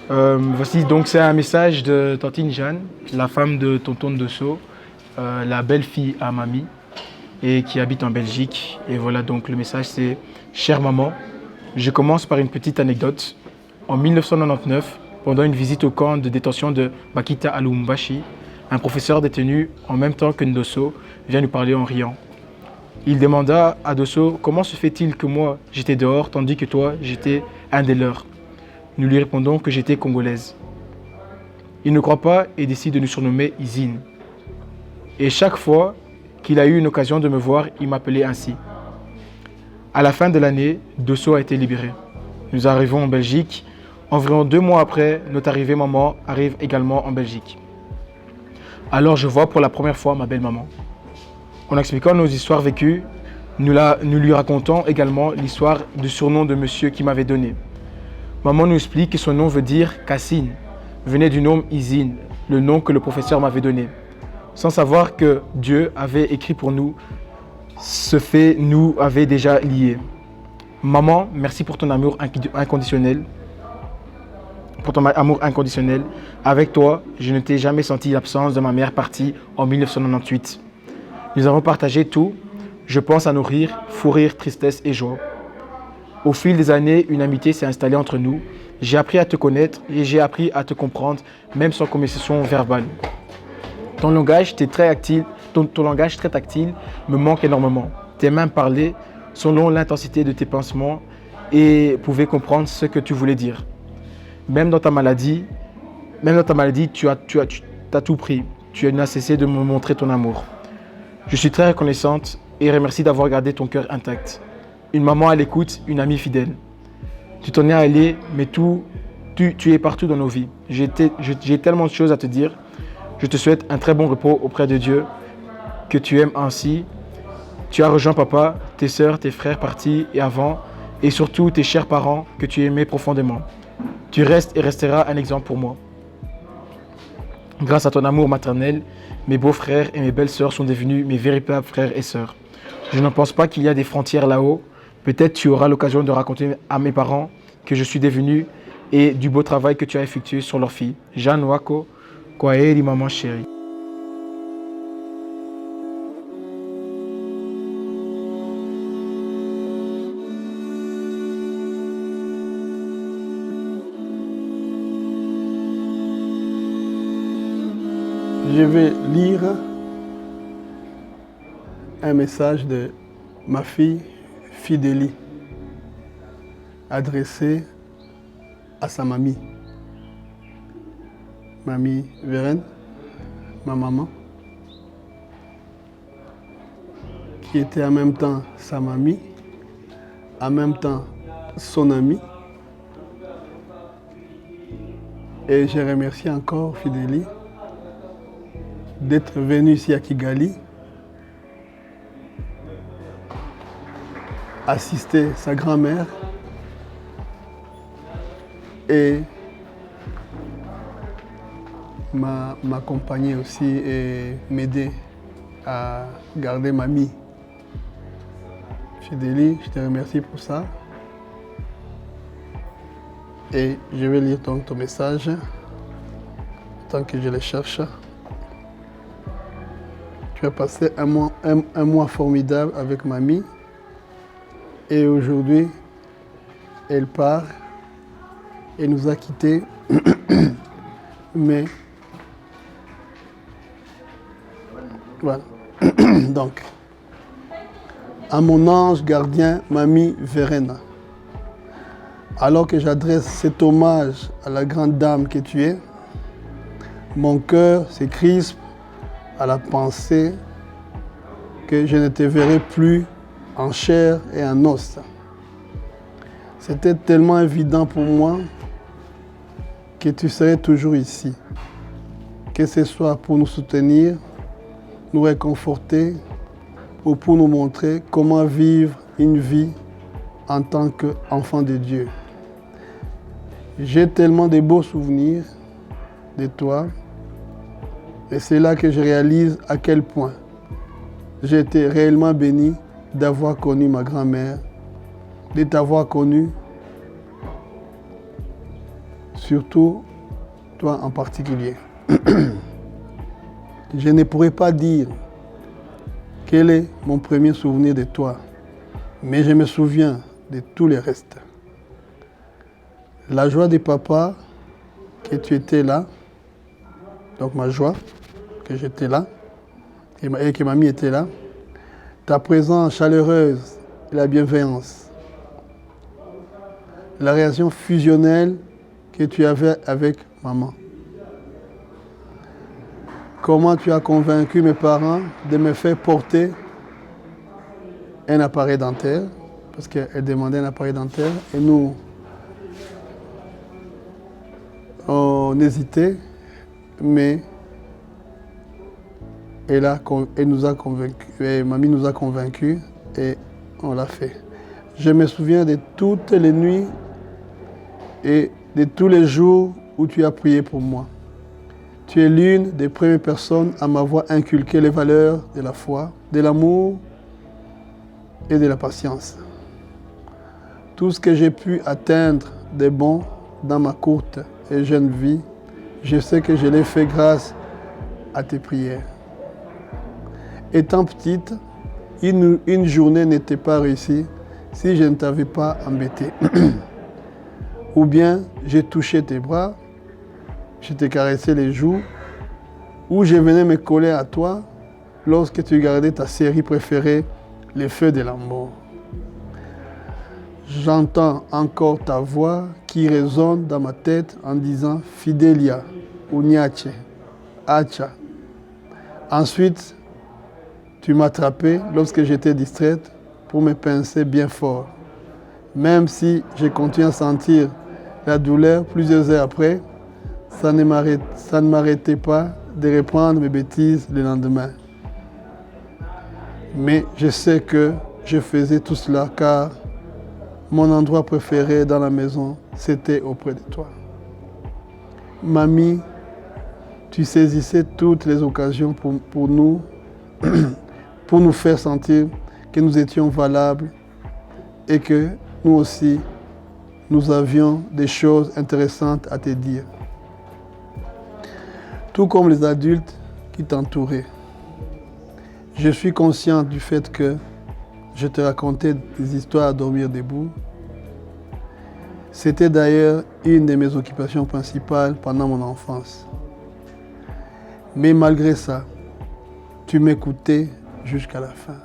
Voici donc c'est un message de Tantine Jeanne, la femme de Tonton Dosso, la belle-fille à Mamie et qui habite en Belgique. Et voilà donc le message c'est: Chère maman, je commence par une petite anecdote. En 1999, pendant une visite au camp de détention de Bakita à Lubumbashi, un professeur détenu en même temps que Ndosso vient nous parler en riant. Il demanda à Dosso comment se fait-il que moi j'étais dehors tandis que toi j'étais un des leurs. Nous lui répondons que j'étais congolaise. Il ne croit pas et décide de nous surnommer Isine. Et chaque fois qu'il a eu une occasion de me voir, il m'appelait ainsi. À la fin de l'année, Dosso a été libéré. Nous arrivons en Belgique. Environ 2 mois après notre arrivée, maman arrive également en Belgique. Alors je vois pour la première fois ma belle-maman. En expliquant nos histoires vécues, nous lui racontons également l'histoire du surnom de monsieur qui m'avait donné. Maman nous explique que son nom veut dire Cassine, venait du nom Isine, le nom que le professeur m'avait donné. Sans savoir que Dieu avait écrit pour nous, ce fait nous avait déjà liés. Maman, merci pour ton amour inconditionnel. Pour ton amour inconditionnel. Avec toi, je ne t'ai jamais senti l'absence de ma mère partie en 1998. Nous avons partagé tout. Je pense à nos rires, fou rires, tristesse et joie. Au fil des années, une amitié s'est installée entre nous. J'ai appris à te connaître et j'ai appris à te comprendre, même sans conversation verbale. Ton langage très tactile me manque énormément. Tes mains parlaient selon l'intensité de tes pansements et pouvaient comprendre ce que tu voulais dire. Même dans ta maladie, tu as tout pris. Tu n'as cessé de me montrer ton amour. Je suis très reconnaissante et remercie d'avoir gardé ton cœur intact. Une maman à l'écoute, une amie fidèle. Tu t'en es allé, mais tu es partout dans nos vies. J'ai tellement de choses à te dire. Je te souhaite un très bon repos auprès de Dieu, que tu aimes ainsi. Tu as rejoint papa, tes sœurs, tes frères partis et avant, et surtout tes chers parents que tu aimais profondément. Tu restes et resteras un exemple pour moi. Grâce à ton amour maternel, mes beaux-frères et mes belles-sœurs sont devenus mes véritables frères et sœurs. Je ne pense pas qu'il y a des frontières là-haut. Peut-être tu auras l'occasion de raconter à mes parents que je suis devenu et du beau travail que tu as effectué sur leur fille. Jeanne Wako, Kwaheri maman chérie. Je vais lire un message de ma fille Fidélie, adressé à sa mamie. Mamie Vérène, ma maman, qui était en même temps sa mamie, en même temps son amie. Et je remercie encore Fidélie d'être venue ici à Kigali, assister sa grand-mère et m'accompagner aussi et m'aider à garder mamie. Fidélie, je te remercie pour ça. Et je vais lire donc ton message tant que je le cherche. Tu as passé un mois formidable avec mamie. Et aujourd'hui, elle part et nous a quittés. Mais voilà. Donc, à mon ange gardien, mamie Vérène, alors que j'adresse cet hommage à la grande dame que tu es, mon cœur se crispe à la pensée que je ne te verrai plus en chair et en os. C'était tellement évident pour moi que tu serais toujours ici, que ce soit pour nous soutenir, nous réconforter ou pour nous montrer comment vivre une vie en tant qu'enfant de Dieu. J'ai tellement de beaux souvenirs de toi et c'est là que je réalise à quel point j'ai été réellement béni d'avoir connu ma grand-mère, de t'avoir connu surtout toi en particulier. Je ne pourrais pas dire quel est mon premier souvenir de toi, mais je me souviens de tous les restes. La joie de papa, que tu étais là, donc ma joie, que j'étais là, et que mamie était là, ta présence chaleureuse et la bienveillance, la réaction fusionnelle que tu avais avec maman. Comment tu as convaincu mes parents de me faire porter un appareil dentaire, parce qu'elle demandait un appareil dentaire, et nous, on hésitait, mais elle nous a convaincus, et mamie nous a convaincus, et on l'a fait. Je me souviens de toutes les nuits et de tous les jours où tu as prié pour moi. Tu es l'une des premières personnes à m'avoir inculqué les valeurs de la foi, de l'amour et de la patience. Tout ce que j'ai pu atteindre de bon dans ma courte et jeune vie, je sais que je l'ai fait grâce à tes prières. Étant petite, une journée n'était pas réussie si je ne t'avais pas embêté. Ou bien j'ai touché tes bras, je te caressais les joues, ou je venais me coller à toi lorsque tu regardais ta série préférée, Les Feux de l'amour. J'entends encore ta voix qui résonne dans ma tête en disant Fidelia, ou Niache, Acha. Ensuite, tu m'attrapais lorsque j'étais distraite pour me pincer bien fort. Même si je continue à sentir la douleur plusieurs heures après, ça ne m'arrêtait pas de reprendre mes bêtises le lendemain. Mais je sais que je faisais tout cela car mon endroit préféré dans la maison, c'était auprès de toi. Mamie, tu saisissais toutes les occasions pour nous faire sentir que nous étions valables et que nous aussi, nous avions des choses intéressantes à te dire. Tout comme les adultes qui t'entouraient. Je suis conscient du fait que je te racontais des histoires à dormir debout. C'était d'ailleurs une de mes occupations principales pendant mon enfance. Mais malgré ça, tu m'écoutais jusqu'à la fin.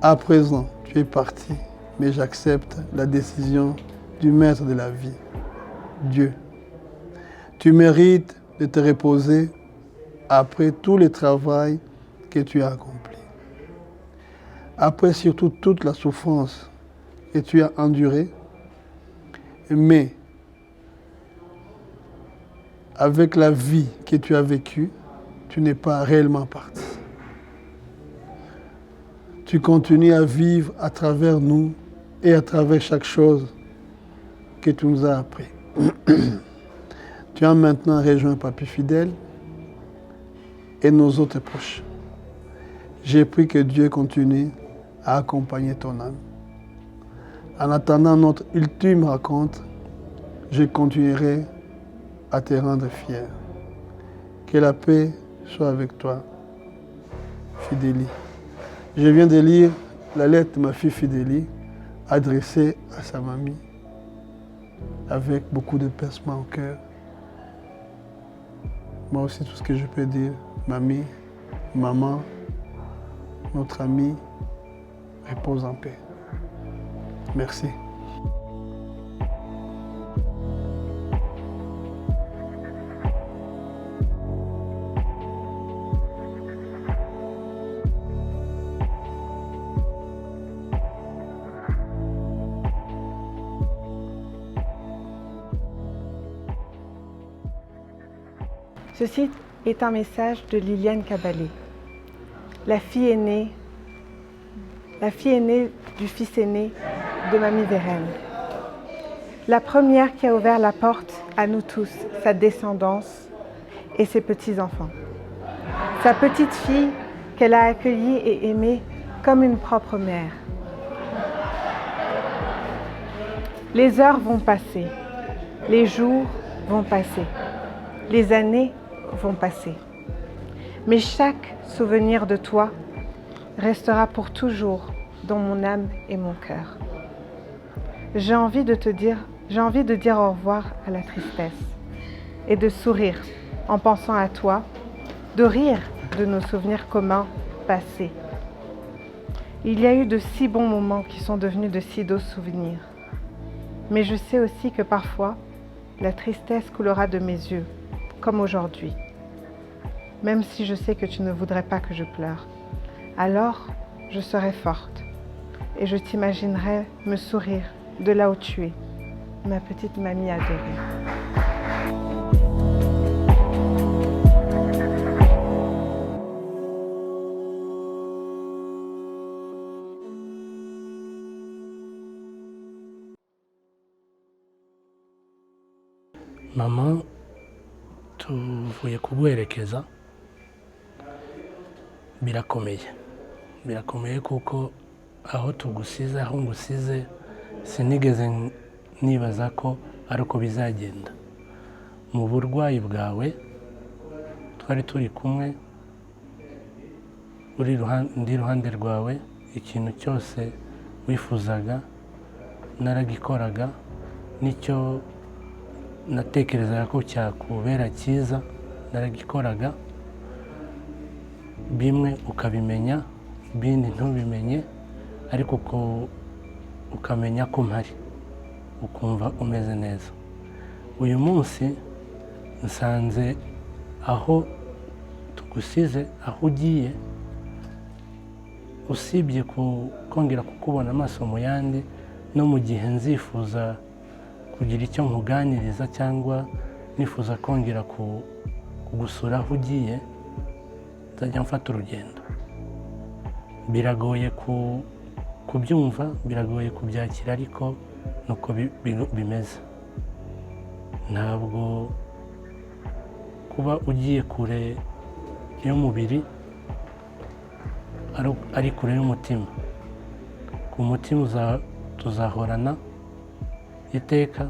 À présent, tu es parti, mais j'accepte la décision du maître de la vie, Dieu. Tu mérites de te reposer après tout le travail que tu as accompli. Après surtout toute la souffrance que tu as endurée, mais avec la vie que tu as vécue, tu n'es pas réellement parti. Tu continues à vivre à travers nous et à travers chaque chose que tu nous as appris. Tu as maintenant rejoint Papy Fidèle et nos autres proches. J'ai pris que Dieu continue à accompagner ton âme. En attendant notre ultime rencontre, je continuerai à te rendre fier. Que la paix soit avec toi, Fidélie. Je viens de lire la lettre de ma fille Fidélie adressée à sa mamie avec beaucoup de pincement au cœur. Moi aussi, tout ce que je peux dire, mamie, maman, notre ami, repose en paix. Merci. Ceci est un message de Liliane Cabalé, la fille aînée du fils aîné de Mamie Vérène. La première qui a ouvert la porte à nous tous, sa descendance et ses petits-enfants. Sa petite fille qu'elle a accueillie et aimée comme une propre mère. Les heures vont passer. Les jours vont passer, les années vont passer. Mais chaque souvenir de toi restera pour toujours dans mon âme et mon cœur. J'ai envie de dire au revoir à la tristesse et de sourire en pensant à toi, de rire de nos souvenirs communs passés. Il y a eu de si bons moments qui sont devenus de si doux souvenirs. Mais je sais aussi que parfois, la tristesse coulera de mes yeux, comme aujourd'hui. Même si je sais que tu ne voudrais pas que je pleure, alors je serai forte et je t'imaginerai me sourire de là où tu es, ma petite mamie adorée. Mama, tuvuye kuguherekeza, birakomeye kuko aho tugusize, aho ngusize sinigeze nibaza ko ari uko bizagenda. Mu burwayi bwawe twari turi kumwe, ndi iruhande rwawe, ikintu cyose wifuzaga naragikoraga, nicyo natekerezaga ko cyakubera cyiza naragikoraga, bimwe ukabimenya, ibindi ntubimenye, ariko ukamenya ko mpari, ukumva umeze neza. Uyu munsi nsanze aho tugusize, aho ugiye, usibye kongera kukubona amaso mu yandi, no mu gihe nzifuza kugira icyo nkuganiriza cyangwa nifuza kongera kugusura aho ugiye, nzajya mfata urugendo. Biragoye kubyumva, biragoye kubyakira, ariko nuko bimeze. Ntabwo kuba ugiye kure y'umubiri ari kure y'umutima. Ku mutima tuzahorana iteka,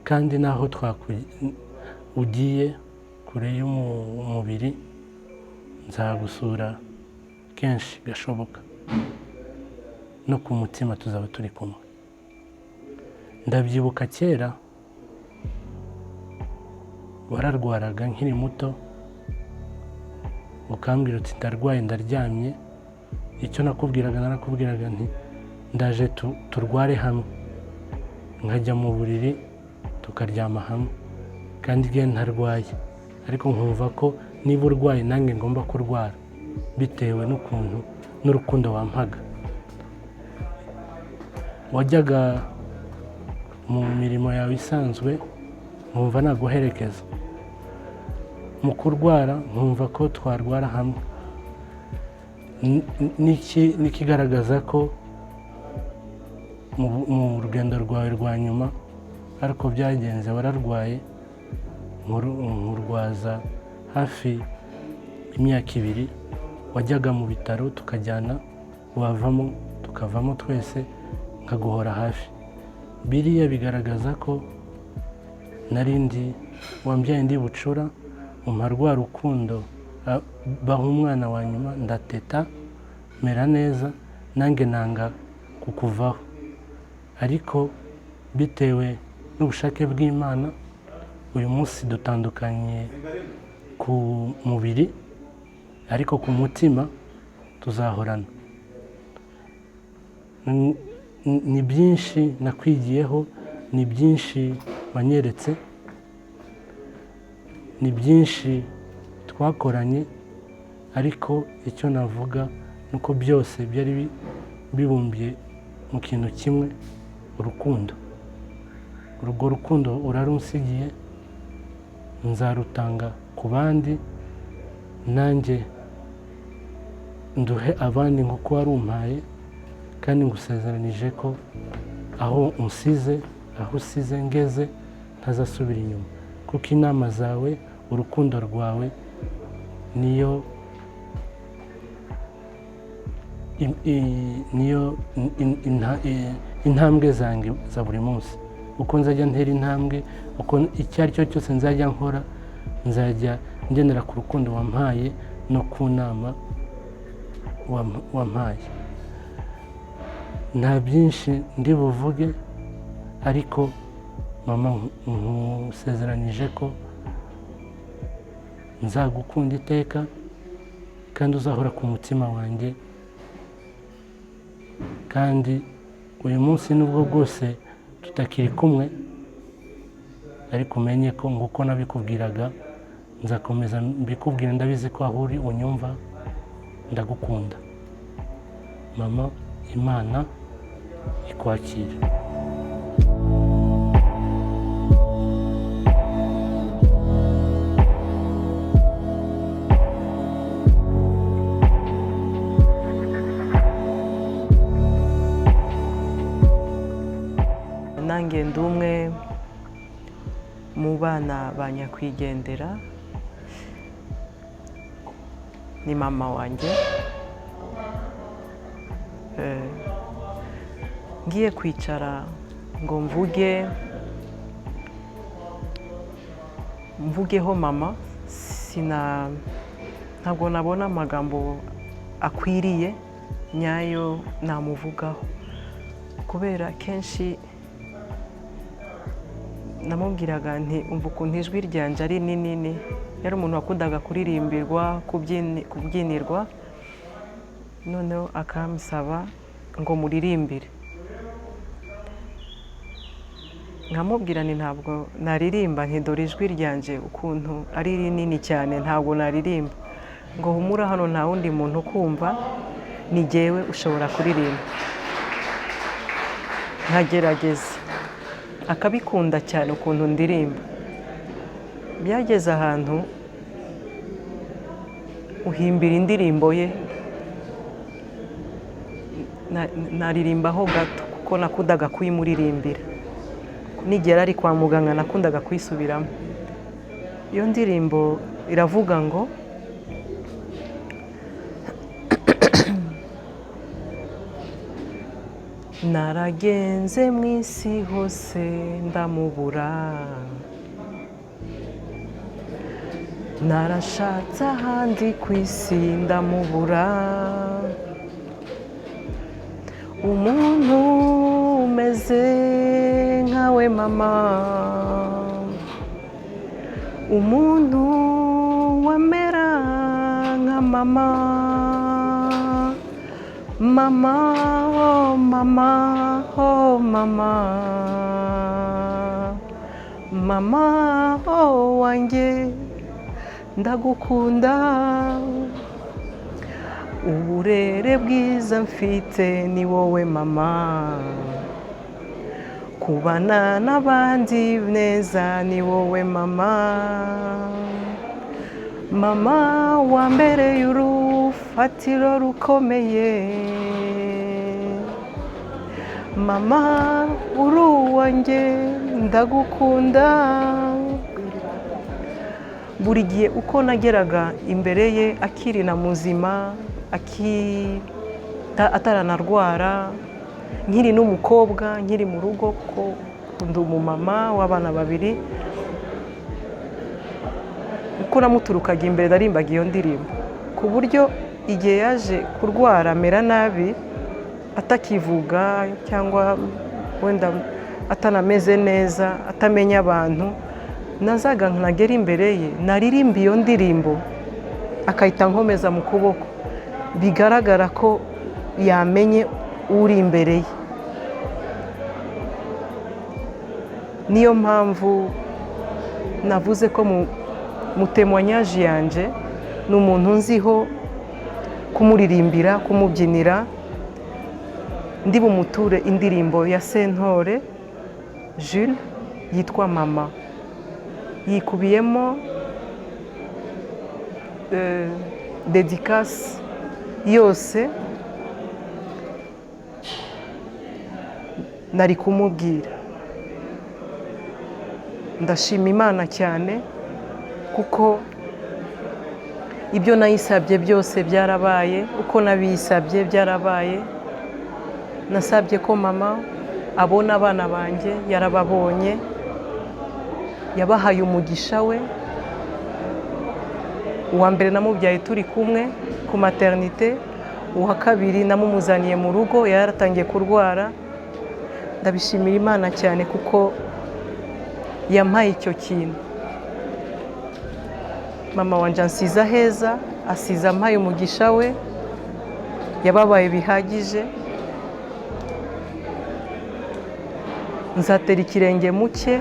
kandi naho ugiye kure y'umubiri nzagusura kenshi gashoboka, no ku mutima tuzaba turi kumwe. Ndabyibuka kera wararwaraga nkiri muto, ukambwira uti ndarwaye ndaryamye, icyo narakubwiraga nti ndaje turware hamwe, nkajya mu buriri tukaryama hamwe, kandi igihe ntarwaye, ariko nkumva ko niba urwaye nange ngomba kurwara, bitewe n'urukundo wampaga. Wajyaga mu mirimo yawe isanzwe, nkumva naguherekeza, mu kurwara nkumva ko twarwara hamwe. Nikigaragaza ko mu rugendo rwawe rwa nyuma ariko byagenze, wararwaye, nkurwaza hafi imyaka 2, wajyaga mu bitaro tukajyana, tukavamo twese, nkaguhora hafi. Biriya bigaragaza ko narindi wambyaye ndi bucura, umpa rwa rukundo, baha umwana wa nyuma, ndateta, mera neza, nange nanga kukuvaho. Ariko bitewe n'ubushake bw'Imana, uyu munsi dutandukanye ku mubiri, ariko ku mutima tuzahorana. Ni byinshi nakwigiyeho, ni byinshi wanyeretse, ni byinshi twakoranye, ariko icyo navuga nuko byose byari bibumbiye mu kintu kimwe, urukundo. Urwo rukundo urarunsigiye, nzarutanga ku bandi, nanjye nduhe abandi nk'uko warumpaye, kandi ngusezeranije ko aho unsize, aho usize ngeze, ntazasubira inyuma, kuko inama zawe, urukundo rwawe niyo intambwe zanjye za buri munsi. uko nzajya ntera intambwe, uko icyo ari cyo cyose nzajya nkora, nzajya ngendera ku rukundo wampaye no ku nama wampaye. Nta byinshi ndi buvuge, ariko mama nkusezeranije ko nzagukunda iteka kandi uzahora ku mutima wanjye. Kandi uyu munsi nubwo bwose tutakiri kumwe, ariko umenye ko nguko nabikubwiraga nzakomeza mbikubwira. Ndabizi ko aho uri unyumva. Ndagukunda mama. Imana ikwakire. Nange ndi umwe mu bana ba nyakwigendera. Ni mama wanjye. Ngiye kwicara ngo mvugeho mama, ntabwo nabona amagambo akwiriye nyayo namuvugaho, kubera kenshi namubwiraga nti umva ukuntu ijwi ryanjye ari nini. Yari umuntu wakundaga kuririmbirwa, kubyinirwa, noneho akamusaba ngo muririmbire. Nkamubwira nti ntabwo naririmba, nti dore ijwi ryanjye ukuntu ari rinini cyane, ntabwo naririmba. Ngo humura, hano nta wundi muntu ukumva, ni jyewe ushobora kuririmba. Nkagerageza, akabikunda cyane ukuntu ndirimba. Byageze ahantu uhimbira indirimbo ye, naririmbaho gato kuko nakundaga kuyimuririmbira. Nigera ari kwa muganga nakundaga kuyisubiramo. Iyo ndirimbo iravuga ngo naragenze mu isi hose ndamubura, narashatse ahandi ku isi ndamubura, umuntu umeze nkawe mama, umuntu wamera nka mama, mama, oh mama, oh mama, mama, oh wanjye ndagukunda. Uburere bwiza mfite ni wowe mama, kubana n'abandi neza ni wowe mama, mama wambereye urufatiro rukomeye, mama uri uwanjye ndagukunda. Buri gihe uko nageraga imbere ye akiri na muzima, ataranarwara, nkiri n'umukobwa, nkiri mu rugo, ko ndi umumama w'abana babiri, uko namuturukaga imbere narimbaga iyo ndirimbo, ku buryo igihe yaje kurwara amera nabi, atakivuga cyangwa wenda atanameze neza, atamenya abantu, nazaga nkagera imbere ye naririmba iyo ndirimbo, akahita nkomeza mu kuboko, bigaragara ko yamenye uri imbere ye. Niyo mpamvu navuze ko mu témoignage yanjye ni umuntu nziho kumuririmbira, kumubyinira. Ndi bumuture indirimbo ya Sentore Jules yitwa Mama, yikubiyemo dédicace yose nari kumubwira. Ndashima Imana cyane kuko ibyo nayisabye byose byarabaye, uko nabisabye byarabaye. Nasabye ko mama abona abana banjye yarababonye, yabahaye umugisha we. Uwa mbere namubyaye turi kumwe ku maternité, uwa kabiri namumuzaniye mu rugo yaratangiye kurwara. Ndabishimira Imana cyane kuko yampaye icyo kintu. Mama wanje ansiza heza, asiza ampaye umugisha we, yababaye bihagije. Nzatera ikirenge mu cye,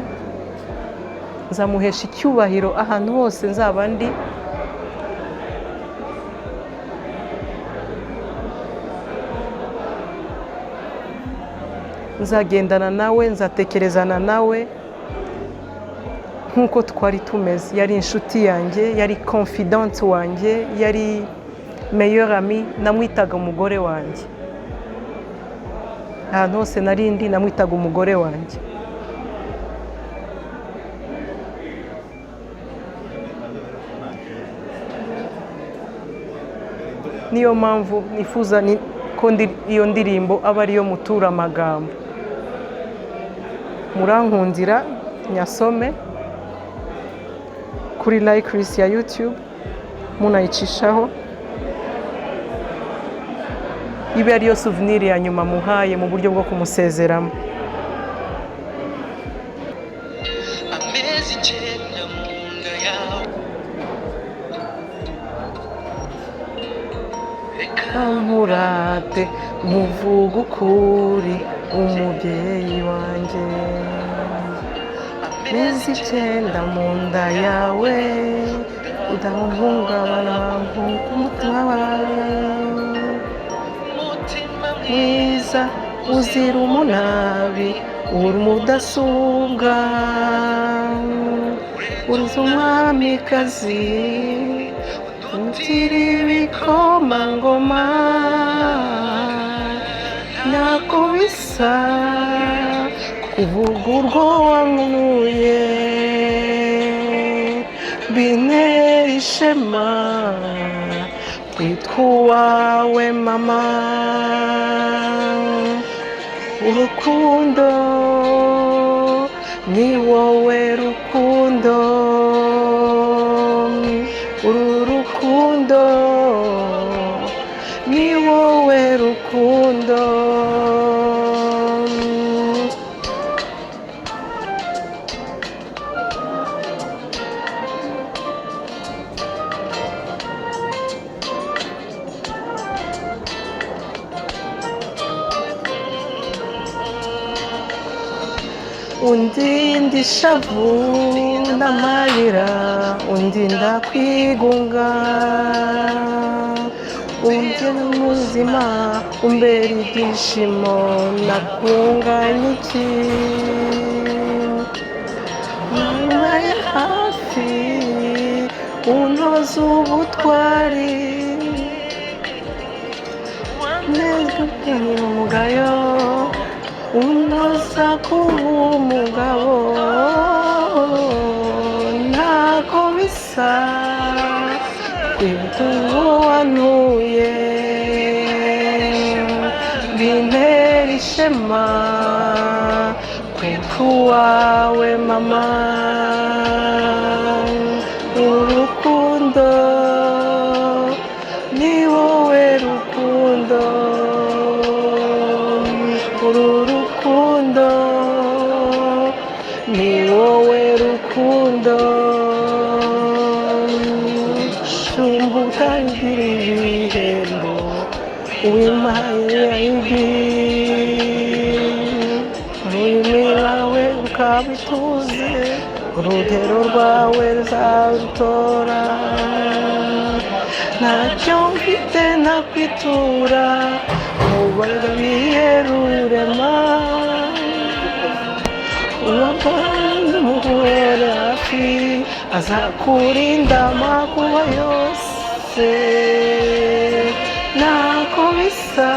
nzamuhesha icyubahiro ahantu hose nzaba ndi. Nzagendana nawe, nzatekerezana nawe nk'uko twari tumeze. Yari inshuti yanjye, yari confidante wanjye, yari meilleur ami, namwitaga umugore wanjye. Ahantu hose nari ndi namwitaga umugore wanjye. Niyo mpamvu nifuza ko iyo ndirimbo aba ariyo mutura amagambo. Murankundira nyasome kuri Lycris ya YouTube, munayicishaho, ibe ariyo souvenir ya nyuma muhaye mu buryo bwo kumusezeramo. Nkurate muvuga ukuri umubyeyi wanjye, amezi 9 mu nda yawe, udahungabana nk'umutima wawe, mwiza uzira umunabi, uri umudasumbwa, uriza umwamikazi, utiri ibikomangoma, ntako bisa kuvuga urwo wankuye, bintera ishema kwitwa uwawe mama. Urukundo ni wowe rukundo, uru rukundo ni wowe rukundo. Undinda ishavu n'amarira, undinda kwigunga, undinda umuzima, umbera ibyishimo, nakunganya iki? Nabaye hafi, untoza ubutwari, neza ubwenge umugayo, unoza kuba umugabo, ntako bisa kwita uwo wantuye, bintera ishema kwitwa uwawe mama. Urukundo ni wowe rukundo, uru rukundo ni wowe rukundo. Shumba utagira ibihembo, uwimpaye ibi, ururimi rwawe rukabituze, urugero rwawe ruzarutora. Ntacyo mfite nakwitura, ubaga biherurema, uwapanga umuhora hafi, azakurinda amakuba yose. Ntako bisa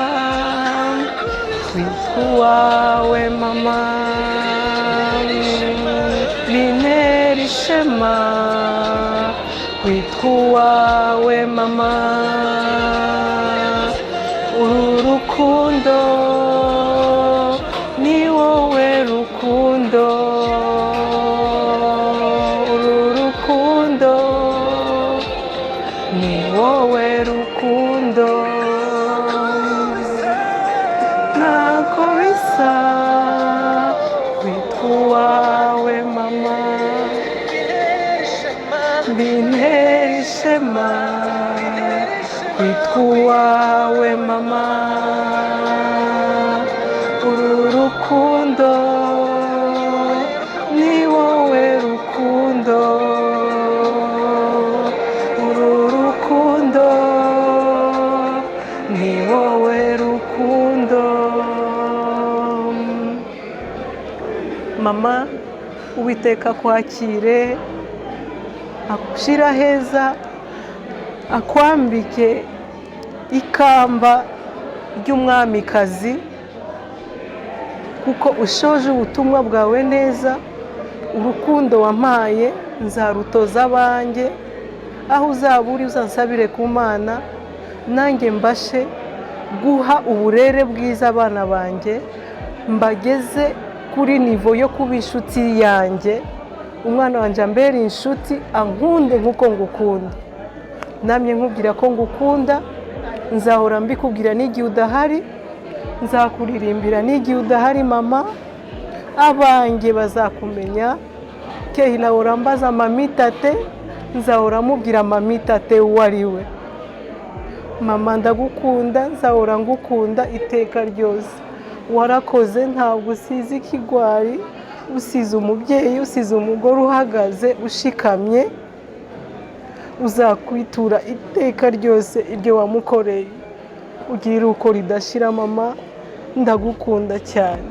kwitwa uwawe mama, bintera ishema kwitwa uwawe mama. Uru rukundo ni wowe wowe rukundo ntako bisa witwa uwawe mama bintera ishema witwa uwawe mama uru rukundo ni wowe rukundo uru rukundo ni wowe rukundo mama uwiteka kwakire agushira heza akwambike ikamba ry'umwamikazi kuko ushoje ubutumwa bwawe neza urukundo wampaye nzarutoza abanjye aho uzaba uri uzansabire ku Mana nanjye mbashe guha uburere bwiza abana banjye mbageze kuri nivo yo kuba inshuti yanjye umwana wanjye ambera inshuti ankunde nk'uko ngukunda namye nkubwira ko ngukunda nzahora mbikubwira n'igihe udahari nzakuririmbira n'igihe udahari mama abanjye bazakumenya kehila urambaza mamitate nzahora mubwira mamitate uwo ari we mama ndagukunda nzahora ngukunda iteka ryose warakoze ntabwo usize ikigwari usize umubyeyi usize umugore uhagaze ushikamye uzakwitura iteka ryose iryo wamukoreye ugira uko ridashira mama ndagukunda cyane